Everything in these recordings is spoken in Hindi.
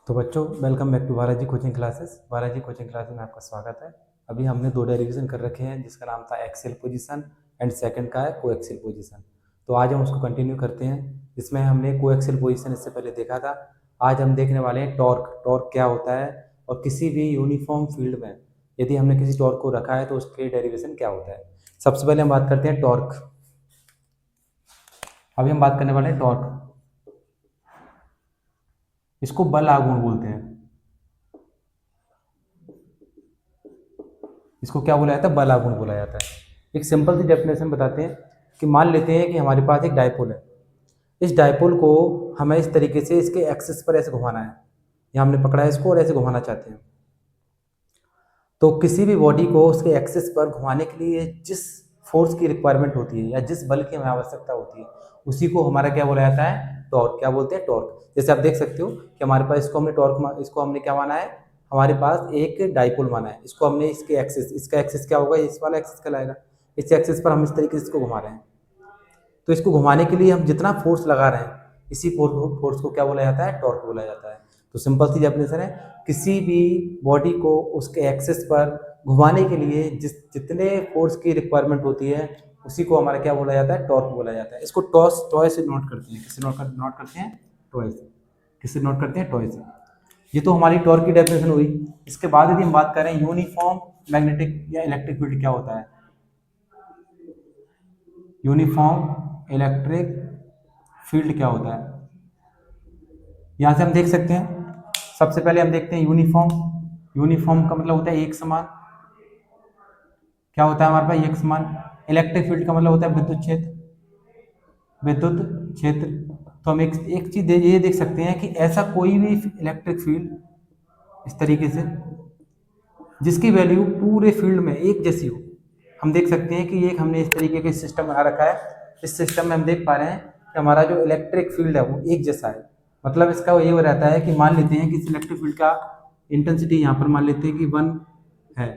तो बच्चों, welcome back to Balaji coaching classes. Balaji coaching classes में आपका स्वागत है। अभी हमने दो डेरिवेशन कर रखे हैं जिसका नाम था एक्सियल पोजीशन एंड सेकंड का है कोएक्सियल पोजीशन। तो आज हम उसको कंटिन्यू करते हैं। इसमें हमने कोएक्सियल पोजीशन इससे पहले देखा था। आज हम देखने वाले हैं टॉर्क। टॉर्क क्या होता है और किसी भी यूनिफॉर्म फील्ड में यदि हमने किसी टॉर्क को रखा है तो उसके डेरिवेशन क्या होता है। सबसे पहले हम बात करते हैं टॉर्क। अभी हम बात करने वाले हैं टॉर्क। इसको बल आघूर्ण बोलते हैं। इसको क्या बोला जाता है? बल आघूर्ण बोला जाता है। एक सिंपल सी डेफिनेशन बताते हैं कि मान लेते हैं कि हमारे पास एक डायपोल है। इस डायपोल को हमें इस तरीके से इसके एक्सिस पर ऐसे घुमाना है। यहाँ हमने पकड़ा है इसको और ऐसे घुमाना चाहते हैं। तो किसी भी बॉडी को उसके एक्सिस पर घुमाने के लिए जिस फोर्स की रिक्वायरमेंट होती है या जिस बल की हमें आवश्यकता होती है उसी को हमारा क्या बोला जाता है? टॉर्क। क्या बोलते हैं? टॉर्क। जैसे आप देख सकते हो कि हमारे पास इसको हमने क्या माना है? हमारे पास एक डाइपोल माना है। इसको हमने इसके एक्सिस, इसका एक्सिस क्या होगा? इस वाला एक्सिस कहलाएगा। इस एक्सिस पर हम इस तरीके से इसको घुमा रहे हैं। तो इसको घुमाने के लिए हम जितना फोर्स लगा रहे हैं इसी फोर्स को क्या बोला जाता है? टॉर्क बोला जाता है। तो सिंपल सी डेफिनेशन है, किसी भी बॉडी को उसके एक्सिस पर घुमाने के लिए जितने फोर्स की रिक्वायरमेंट होती है उसी को हमारा क्या बोला जाता है? टॉर्क बोला जाता है। इसको टॉय से नोट करते हैं। किससे नोट करते हैं? टॉय से। किससे नोट करते हैं? टॉय से। ये तो हमारी टॉर्क की डेफिनेशन हुई। इसके बाद यदि हम बात करें यूनिफॉर्म मैग्नेटिक या इलेक्ट्रिक फील्ड क्या होता है। यूनिफॉर्म इलेक्ट्रिक फील्ड क्या होता है, यहाँ से हम देख सकते हैं। सबसे पहले हम देखते हैं यूनिफॉर्म। यूनिफॉर्म का मतलब होता है एक समान। क्या होता है हमारे पास? एक समान। इलेक्ट्रिक फील्ड का मतलब होता है विद्युत क्षेत्र। विद्युत क्षेत्र। तो हम एक चीज ये देख सकते हैं कि ऐसा कोई भी इलेक्ट्रिक फील्ड इस तरीके से जिसकी वैल्यू पूरे फील्ड में एक जैसी हो। हम देख सकते हैं कि एक हमने इस तरीके के सिस्टम बना रखा है। इस सिस्टम में हम देख पा रहे हैं कि हमारा जो इलेक्ट्रिक फील्ड है वो एक जैसा है। मतलब इसका ये हो रहता है कि मान लेते हैं कि इस इलेक्ट्रिक फील्ड का इंटेंसिटी यहाँ पर मान लेते हैं कि 1 है,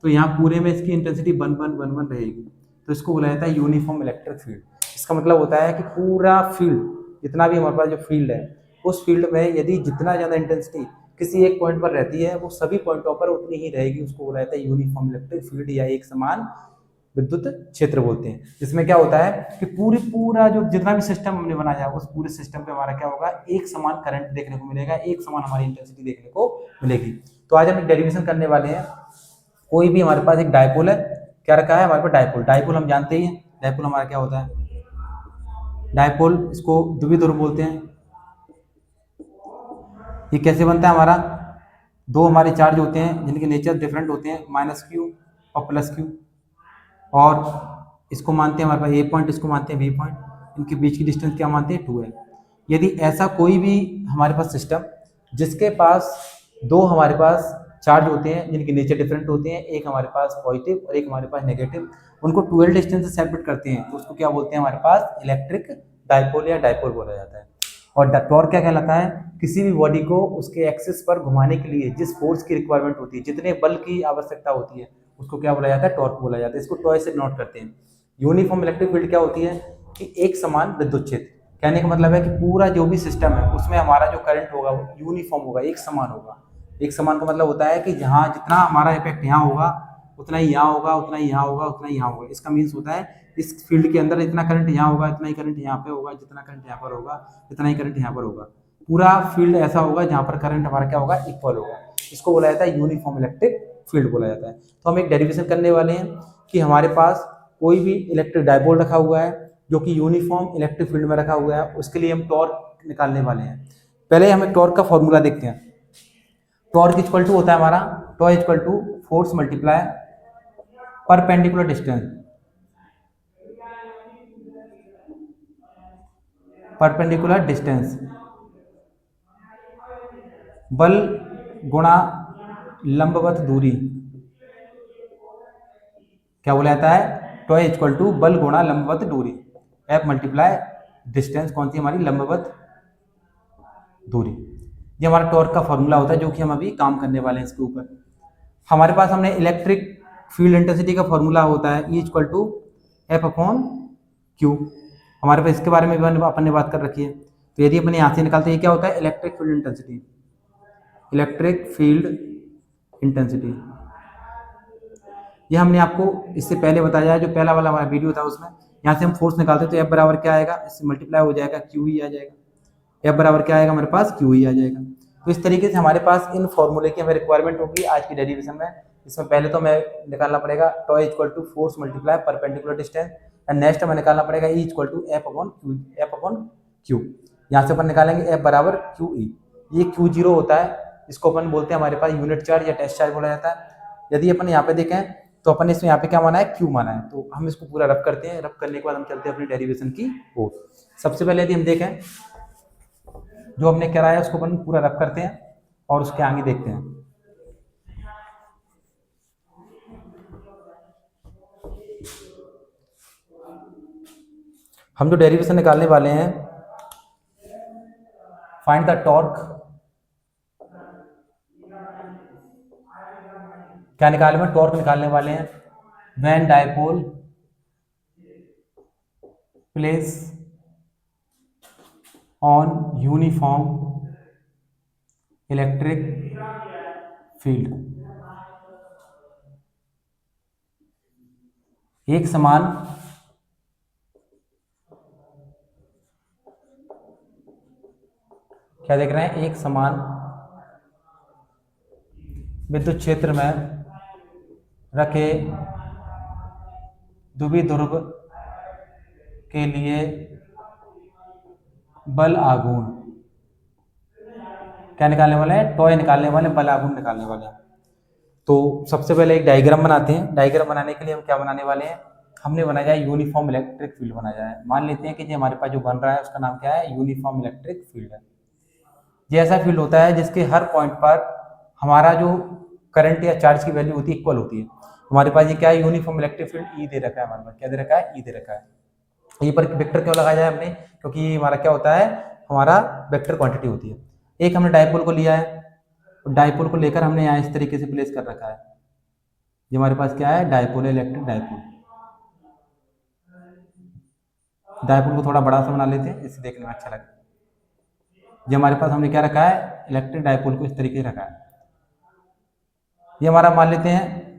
तो यहाँ पूरे में इसकी इंटेंसिटी 1 1 1 1 रहेगी। तो इसको बोला जाता है यूनिफॉर्म इलेक्ट्रिक फील्ड। इसका मतलब होता है कि पूरा फील्ड, जितना भी हमारे पास जो फील्ड है उस फील्ड में यदि जितना ज़्यादा इंटेंसिटी किसी एक पॉइंट पर रहती है वो सभी पॉइंटों पर उतनी ही रहेगी। उसको बोला जाता है यूनिफॉर्म इलेक्ट्रिक फील्ड या एक समान विद्युत क्षेत्र बोलते हैं। जिसमें क्या होता है कि पूरा जो जितना भी सिस्टम हमने बनाया उस पूरे सिस्टम पे हमारा क्या होगा? एक समान करंट देखने को मिलेगा, एक समान हमारी इंटेंसिटी देखने को मिलेगी। तो आज हम एक डेरिवेशन करने वाले हैं। कोई भी हमारे पास एक डायपोल है। क्या रखा है हमारे पास? डायपोल। डायपोल हम जानते ही हैं, डायपोल हमारा क्या होता है? डायपोल, इसको द्विध्रुव बोलते हैं। ये कैसे बनता है हमारा? दो हमारे चार्ज होते हैं जिनके नेचर डिफरेंट होते हैं, -q और +q। और इसको मानते हैं हमारे पास ए पॉइंट, इसको मानते हैं बी पॉइंट। इनके बीच की डिस्टेंस क्या मानते हैं? 2 है। यदि ऐसा कोई भी हमारे पास सिस्टम जिसके पास दो हमारे पास चार्ज होते हैं जिनके नेचर डिफरेंट होते हैं, एक हमारे पास पॉजिटिव और एक हमारे पास नेगेटिव, उनको 12 डिस्टेंस से सेपरेट करते हैं तो उसको क्या बोलते हैं? हमारे पास इलेक्ट्रिक डायपोल या डायपोल बोला जाता है। और टॉर्क क्या कहलाता है? किसी भी बॉडी को उसके एक्सिस पर घुमाने के लिए जिस फोर्स की रिक्वायरमेंट होती है, जितने बल की आवश्यकता होती है उसको क्या बोला जाता है? टॉर्क बोला जाता है। इसको टॉय से नोट करते हैं। यूनिफॉर्म इलेक्ट्रिक फील्ड क्या होती है कि एक समान विद्युत क्षेत्र। कहने का मतलब है कि पूरा जो भी सिस्टम है उसमें हमारा जो करंट होगा वो यूनिफॉर्म होगा, एक समान होगा। एक समान का मतलब होता है कि जहाँ जितना हमारा इफेक्ट यहाँ होगा उतना ही यहाँ होगा, उतना ही यहाँ होगा, उतना ही यहाँ होगा। इसका मीन्स होता है इस फील्ड के अंदर इतना करंट यहाँ होगा, इतना ही करंट यहाँ पे होगा, जितना करंट यहाँ पर होगा इतना ही करंट यहाँ पर होगा। पूरा फील्ड ऐसा होगा जहाँ पर करंट हमारा क्या होगा? इक्वल होगा। इसको बोला जाता है यूनिफॉर्म इलेक्ट्रिक फील्ड बोला जाता है। तो हम एक डेरिवेशन करने वाले हैं कि हमारे पास कोई भी इलेक्ट्रिक डायपोल रखा हुआ है जो कि यूनिफॉर्म इलेक्ट्रिक फील्ड में रखा हुआ है, उसके लिए हम टॉर्क निकालने वाले हैं। पहले हमें टॉर्क का फॉर्मूला देखते हैं। टॉर्क इक्वल टू होता है हमारा टॉय equal to force multiply perpendicular distance. Perpendicular distance बल गुणा लंबवत दूरी। क्या बोला जाता है? टॉय इक्वल टू बल गुणा लंबवत दूरी, एफ मल्टीप्लाई डिस्टेंस। कौन सी? हमारी लंबवत दूरी। ये हमारा टॉर्क का फॉर्मूला होता है जो कि हम अभी काम करने वाले हैं इसके ऊपर। हमारे पास हमने इलेक्ट्रिक फील्ड इंटेंसिटी का फॉर्मूला होता है E equal to F upon q. हमारे पास इसके बारे में भी अपन ने बात कर रखी है। तो यदि अपन यहाँ से निकालते हैं क्या होता है? Electric field intensity. Electric field intensity. ये हमने आपको इससे पहले बताया है, जो पहला वाला हमारा वीडियो था उसमें। यहाँ से हम फोर्स निकालते तो एफ बराबर क्या आएगा, इससे मल्टीप्लाई हो जाएगा, क्यू ही आ जाएगा। एफ बराबर क्या आएगा हमारे पास, क्यू ही आ जाएगा। तो इस तरीके से हमारे पास इन फॉर्मूले की हमें रिक्वायरमेंट होगी आज की डेरिवेशन में। इसमें पहले तो हमें निकालना पड़ेगा tau equal to force multiply perpendicular distance, and next हमें निकालना पड़ेगा E equal to F upon Q. यहाँ से अपन निकालेंगे एफ बराबर क्यू ई। ये क्यू जीरो होता है, इसको अपन बोलते हैं हमारे पास यूनिट चार्ज या टेस्ट चार्ज बोला जाता है। यदि अपन यहाँ पे देखें तो अपन इसमें यहाँ पे क्या माना है, क्यू माना है। तो हम इसको पूरा रब करते हैं, रब करने के बाद हम चलते हैं अपनी डेरिवेशन की ओर। सबसे पहले यदि हम देखें जो हमने कराया उसको अपन पूरा रब करते हैं और उसके आगे देखते हैं। हम जो डेरिवेशन निकालने वाले हैं, फाइंड द टॉर्क, क्या निकालने में, टॉर्क निकालने वाले हैं when dipole place on uniform electric field. एक समान क्या देख रहे हैं, एक समान विद्युत क्षेत्र में रखे द्विध्रुव के लिए बल आघूर्ण, क्या निकालने वाले हैं, टॉय निकालने वाले, बल आघूर्ण निकालने वाले हैं। तो सबसे पहले एक डायग्राम बनाते हैं। डायग्राम बनाने के लिए हम क्या बनाने वाले हैं, हमने बनाया है यूनिफॉर्म इलेक्ट्रिक फील्ड बनाया है। मान लेते हैं कि जो हमारे पास जो बन रहा है उसका नाम क्या है, यूनिफॉर्म इलेक्ट्रिक फील्ड है। ये ऐसा फील्ड होता है जिसके हर पॉइंट पर हमारा जो करंट या चार्ज की वैल्यू होती है इक्वल होती है। हमारे पास ये क्या है, यूनिफॉर्म इलेक्ट्रिक फील्ड ई दे रखा है हमारे पास, क्या दे रखा है, ई दे रखा है। ये पर वेक्टर क्यों लगाया है हमने, क्योंकि ये हमारा क्या होता है, हमारा वेक्टर क्वांटिटी होती है। एक हमने डायपोल को लिया है, डायपोल को लेकर हमने यहाँ इस तरीके से प्लेस कर रखा है। ये हमारे पास क्या है, डायपोल, इलेक्ट्रिक डायपोल। डायपोल को थोड़ा बड़ा सा बना लेते हैं, इससे देखने में अच्छा लगे। ये हमारे पास हमने क्या रखा है, इलेक्ट्रिक डायपोल को इस तरीके से रखा है। ये हमारा मान लेते हैं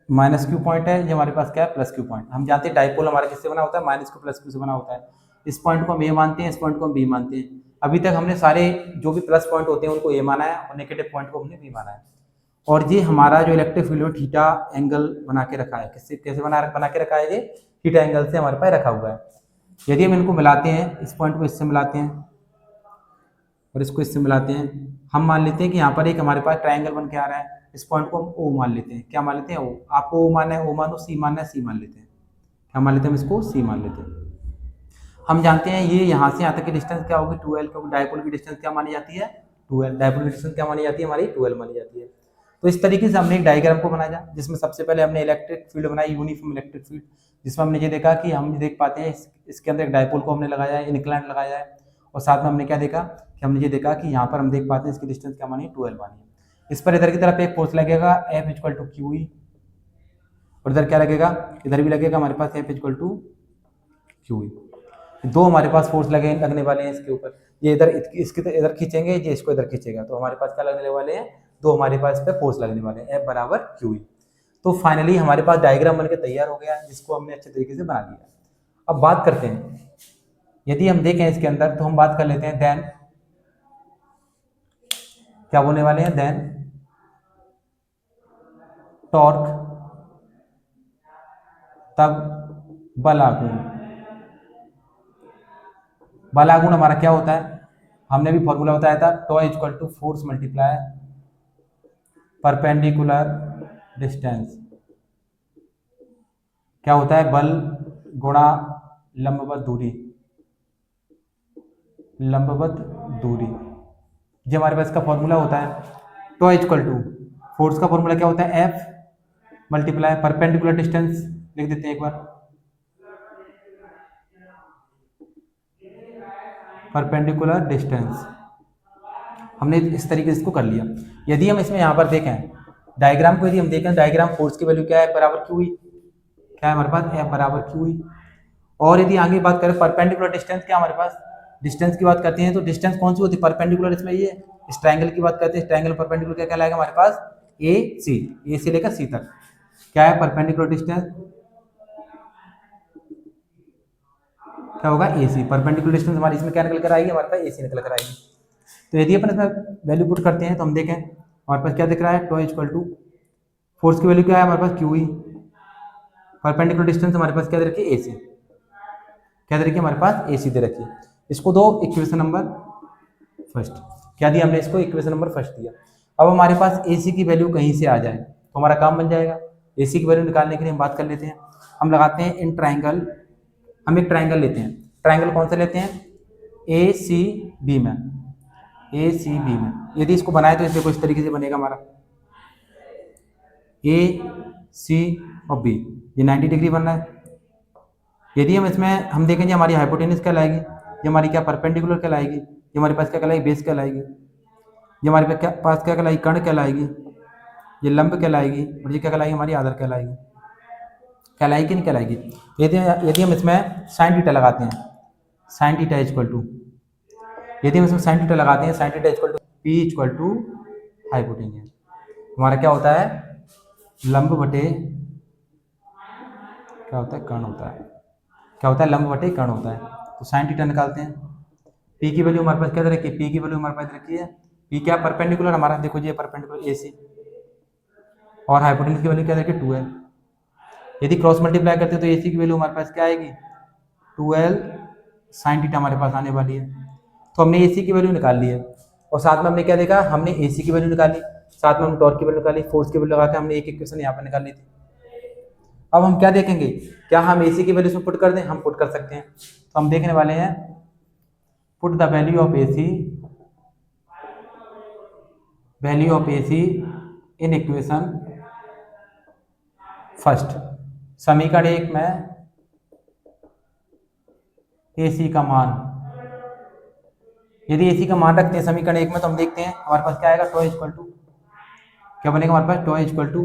माइनस क्यू पॉइंट है, ये हमारे पास क्या है, प्लस क्यू पॉइंट। हम जानते हैं डायपोल हमारा किससे बना होता है, माइनस क्यू प्लस क्यू से बना होता है। इस पॉइंट को हम ए मानते हैं, इस पॉइंट को हम बी मानते हैं। अभी तक हमने सारे जो भी प्लस पॉइंट होते हैं उनको ए माना है और नेगेटिव पॉइंट को हमने बी माना है। और ये हमारा जो इलेक्ट्रिक फील्ड में थीटा एंगल बना के रखा है, किससे, कैसे बना के रखा है, ये थीटा एंगल से हमारे पास रखा हुआ है। यदि हम इनको मिलाते हैं, इस पॉइंट को इससे मिलाते हैं और इसको इससे मिलाते हैं, हम मान लेते हैं कि यहाँ पर एक हमारे पास ट्रायंगल बन के आ रहा है। इस पॉइंट को हम ओ मान लेते हैं, क्या मान लेते हैं, ओ। आपको ओ मानना है, ओ मानो, सी मानना है, सी मान लेते हैं। क्या मान लेते हैं, हम इसको सी मान लेते हैं। हम जानते हैं ये यहाँ से यहाँ तक की डिस्टेंस क्या होगी, 2l, क्योंकि डायपोल की डिस्टेंस क्या मानी जाती है, 2l। डायपोल की डिस्टेंस क्या मानी जाती है, हमारी 2l मानी जाती है। तो इस तरीके से हमने एक डायग्राम को बनाया, जिसमें सबसे पहले हमने इलेक्ट्रिक फील्ड बनाई, यूनिफॉर्म इलेक्ट्रिक फील्ड, जिसमें हमने ये देखा कि हम देख पाते हैं इसके अंदर एक डायपोल को हमने लगाया है, इंक्लाइंट लगाया है। और साथ में हमने क्या देखा कि हमने ये देखा कि यहाँ पर हम देख पाते हैं इसकी डिस्टेंस क्या मानी है, 2l मानी है। इस पर इधर की तरफ एक फोर्स लगेगा F equal to q E, और इधर क्या लगेगा, इधर भी लगेगा हमारे पास F equal to q E. दो हमारे पास फोर्स लगने वाले हैं इसके ऊपर। ये इधर इसके इधर खींचेंगे, ये इसको इधर खींचेगा, तो हमारे पास क्या लगने वाले हैं, दो हमारे पास इस पर फोर्स लगने वाले हैं, F बराबर क्यू ई। तो फाइनली हमारे पास डायग्राम बनकर तैयार हो गया, जिसको हमने अच्छे तरीके से बना लिया। अब बात करते हैं, यदि हम देखें इसके अंदर, तो हम बात कर लेते हैं देन, क्या बोलने वाले हैं, देन टॉर्क तब बल आघूर्ण। बल आघूर्ण हमारा क्या होता है, हमने भी फॉर्मूला बताया था, tau equal to force multiply perpendicular distance. क्या होता है, बल गुणा लंबवत दूरी, लंबवत दूरी। ये हमारे पास का फॉर्मूला होता है। टॉ इक्वल टू फोर्स का फॉर्मूला क्या होता है, F मल्टीप्लाई परपेंडिकुलर डिस्टेंस, लिख देते हैं एक बार, परपेंडिकुलर डिस्टेंस। हमने इस तरीके से इसको कर लिया। यदि हम इसमें यहाँ पर देखें डायग्राम को, यदि हम देखें डायग्राम, फोर्स की वैल्यू क्या है, बराबर क्यू ई, क्या है हमारे पास, F बराबर क्यू ई। और यदि आगे बात करें परपेंडिकुलर डिस्टेंस, क्या हमारे पास डिस्टेंस की बात करते हैं, तो डिस्टेंस कौन सी होती है, परपेंडिकुलर, इसमें ये इस ट्रायंगल की बात करते हैं, इस ट्रायंगल परपेंडिकुलर क्या कहलाएगा हमारे पास, ए सी लेकर सी तक क्या है परपेंडिकुलर डिस्टेंस, क्या होगा ए सी। परपेंडिकुलर डिस्टेंस हमारी इसमें क्या निकल कर आएगी, हमारे पास ए सी निकल कर आएगी। तो यदि अपन इसमें वैल्यू पुट करते हैं तो हम देखें हमारे पास क्या दिख रहा है, टो इक्वल टू फोर्स की वैल्यू क्या है हमारे पास क्यू ई, परपेंडिकुलर डिस्टेंस हमारे पास क्या दे रखी है, ए सी, क्या दे रखी है हमारे पास, ए सी दे रखी है। इसको दो इक्वेशन नंबर फर्स्ट, क्या दिया हमने इसको, इक्वेशन नंबर फर्स्ट दिया। अब हमारे पास ए सी की वैल्यू कहीं से आ जाए तो हमारा काम बन जाएगा। ए सी की वैल्यू निकालने के लिए हम बात कर लेते हैं, हम लगाते हैं इन ट्राइंगल, हम एक ट्राइंगल लेते हैं, ट्राइंगल कौन सा लेते हैं, ए सी बी में, ए सी बी में। यदि इसको बनाए तो इसलिए कुछ तरीके से बनेगा हमारा ए सी और बी, ये 90 डिग्री बन रहा है। यदि हम इसमें हम देखेंगे हमारी हाइपोटेनस क्या लाएगी, ये हमारी क्या परपेंडिकुलर क्या लाएगी, ये हमारे पास क्या कहलाएगी, बेस क्या लाएगी, ये हमारे पास क्या कहलाएगी, कर्ण क्या लाएगी, ये लंब क्या लाएगी, और ये क्या कहलाएगी हमारी आधार क्या लाएगी, कहलाएगी कि नहीं कहलाएगी। यदि यदि हम इसमें साइन थीटा लगाते हैं, साइन थीटा इक्वल टू, यदि हम इसमें साइन थीटा लगाते हैं, sine theta equal to p equal to hypotenuse, हमारा क्या होता है, लंब बटे क्या होता है, कर्ण होता है, क्या होता है, लंब बटे कर्ण होता है। तो साइन थीटा निकालते हैं, पी की वैल्यू हमारे पास क्या रखी है, पी की वैल्यू हमारे पास रखी है, पी क्या परपेंडिकुलर हमारा, देखो जी परपेंडिकुलर ए सी, और हाइपोटेनस की वैल्यू क्या रखी है 12। यदि क्रॉस मल्टीप्लाई करते हैं तो ए सी की वैल्यू हमारे पास क्या आएगी, 12 साइन थीटा हमारे पास आने वाली है। तो हमने ए सी की वैल्यू निकाल ली है, और साथ में हमने क्या देखा, हमने ए सी की वैल्यू निकाली, साथ में हम टॉर्क की वैल्यू निकाली, फोर्स की वैल्यू लगा के हमने एक इक्वेशन यहाँ पर निकाल ली थी। अब हम क्या देखेंगे, क्या हम ए सी की वैल्यू इसमें पुट कर दें, हम पुट कर सकते हैं। तो हम देखने वाले हैं put the value of A C, value of A C in equation first. समीकरण 1 में ए सी का मान, यदि ए सी का मान रखते हैं समीकरण 1 में तो हम देखते हैं हमारे पास क्या आएगा, टो इक्वल टू क्या बनेगा हमारे पास, tau equal to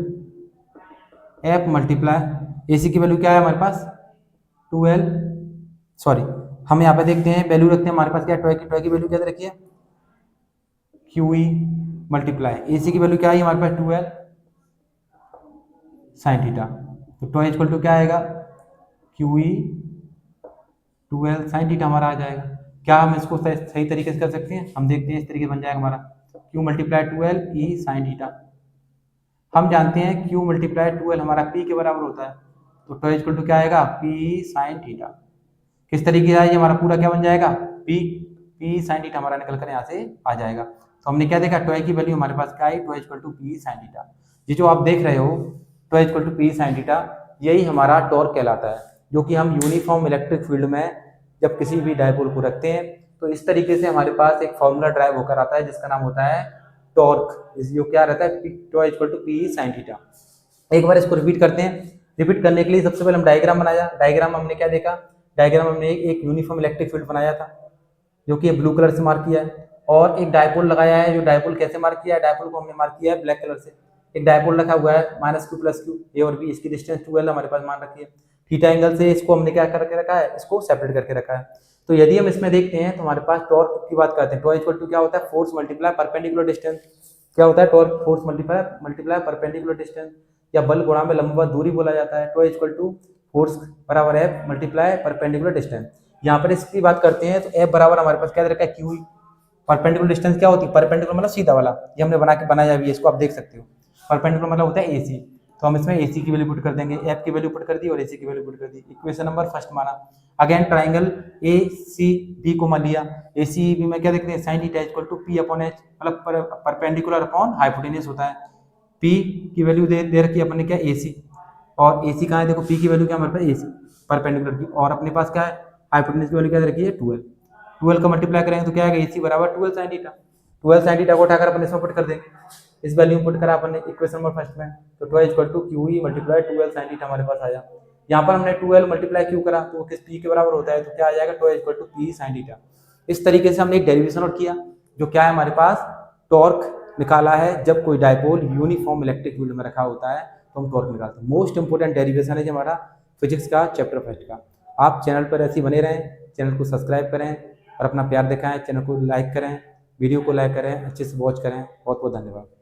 F multiply, A C की वैल्यू क्या है हमारे पास 12, सॉरी हम यहाँ पे देखते हैं वैल्यू रखते हैं हमारे पास क्या है, टो की वैल्यू क्या रखी है Q E multiply, A C की वैल्यू क्या है हमारे पास 12 साइन थीटा। तो टो इक्वल टू क्या आएगा क्यू ई 12 साइन थीटा हमारा आ जाएगा। क्या हम इसको सही तरीके से कर सकते हैं, हम देखते हैं इस तरीके से बन जाएगा हमारा क्यू मल्टीप्लाई 12 ई साइन थीटा। हम जानते हैं क्यू मल्टीप्लाई 12 हमारा पी के बराबर होता है, तो टो इक्वल टू क्या आएगा पी साइन थीटा। किस तरीके से आएगा हमारा पूरा क्या बन जाएगा, पी साइन थीटा हमारा निकल कर यहाँ से आ जाएगा। तो हमने क्या देखा, टो की वैल्यू हमारे पास क्या आई, tau equal to P sine theta. ये जो आप देख रहे हो tau equal to P sine theta, यही हमारा टॉर्क कहलाता है, जो कि हम यूनिफॉर्म इलेक्ट्रिक फील्ड में जब किसी भी डायपोल को रखते हैं तो इस तरीके से हमारे पास एक फॉर्मूला ड्राइव होकर आता है जिसका नाम होता है टॉर्क, जो क्या रहता है T equal to P sine theta. एक बार इसको रिपीट करते हैं, रिपीट करने के लिए सबसे पहले हम डायग्राम बनाया, डायग्राम हमने क्या देखा, डायग्राम हमने एक यूनिफॉर्म इलेक्ट्रिक फील्ड बनाया था जो कि ब्लू कलर से मार्क किया है, और एक डायपोल लगाया है, जो डायपोल कैसे मार्क किया है, डायपोल को हमने मार्क किया है ब्लैक कलर से। एक डायपोल रखा हुआ है -q + q, ए और बी, इसकी डिस्टेंस 12 हमारे पास मान रखी है, थीटा एंगल से इसको हमने क्या करके रखा है, इसको सेपरेट करके रखा है। तो यदि हम इसमें देखते हैं तो हमारे पास टॉर्क की बात करते हैं, टॉर्क इक्वल टू क्या होता है, फोर्स मल्टीप्लाई परपेंडिकुलर डिस्टेंस। क्या होता है torque, force multiply perpendicular distance, या बल गुणा में लंबवत दूरी बोला जाता है। टॉर्क इक्वल टू फोर्स बराबर एफ मल्टीप्लाई परपेंडिकुलर डिस्टेंस। यहाँ पर इसकी बात करते हैं तो एफ बराबर हमारे पास क्या रखा है क्यू, परपेंडिकुलर डिस्टेंस क्या होती है, परपेंडिकुलर मतलब सीधा वाला, ये हमने बनाया भी है, इसको आप देख सकते हो। परपेंडिकुलर मतलब होता है एसी, तो हम इसमें एसी की वैल्यू पुट कर देंगे, एफ की वैल्यू पुट कर दी और एसी की वैल्यू पुट कर दी। इक्वेशन नंबर फर्स्ट माना, again triangle A C B को मान लिया, ए सी बी में क्या देखते हैं sine theta equal to p upon h, मतलब परपेंडिकुलर अपॉन हाइपोटेन्यूज होता है। पी की वैल्यू दे रखी है अपने क्या एसी, और एसी कहाँ है देखो, पी की वैल्यू क्या हमारे पास एसी परपेंडिकुलर की, और अपने पास क्या है हाइपोटेन्यूज की वैल्यू क्या रखी है 12 का मल्टीप्लाई करेंगे तो क्या आएगा एसी बराबर 12 साइन थीटा। 12 साइन थीटा को उठाकर अपन इसमें पुट कर देंगे, इस वैल्यू में पुट करा अपन ने इक्वेशन नंबर फर्स्ट में, तो 12 equal to q E multiply 12 sine theta हमारे पास आया। यहाँ पर हमने 12 मल्टीप्लाई क्यू करा तो किस पी के बराबर होता है, तो क्या आ जाएगा 12 equal to P sine theta. इस तरीके से हमने एक डेरिवेशन और किया, जो क्या है हमारे पास टॉर्क निकाला है जब कोई डायपोल यूनिफॉर्म इलेक्ट्रिक फील्ड में रखा होता है तो हम टॉर्क निकालते हैं। मोस्ट इंपोर्टेंट डेरिवेशन है हमारा फिजिक्स का चैप्टर फर्स्ट का। आप चैनल पर ऐसे बने रहें, चैनल को सब्सक्राइब करें और अपना प्यार दिखाएं, चैनल को लाइक करें, वीडियो को लाइक करें, अच्छे से वॉच करें। बहुत बहुत धन्यवाद।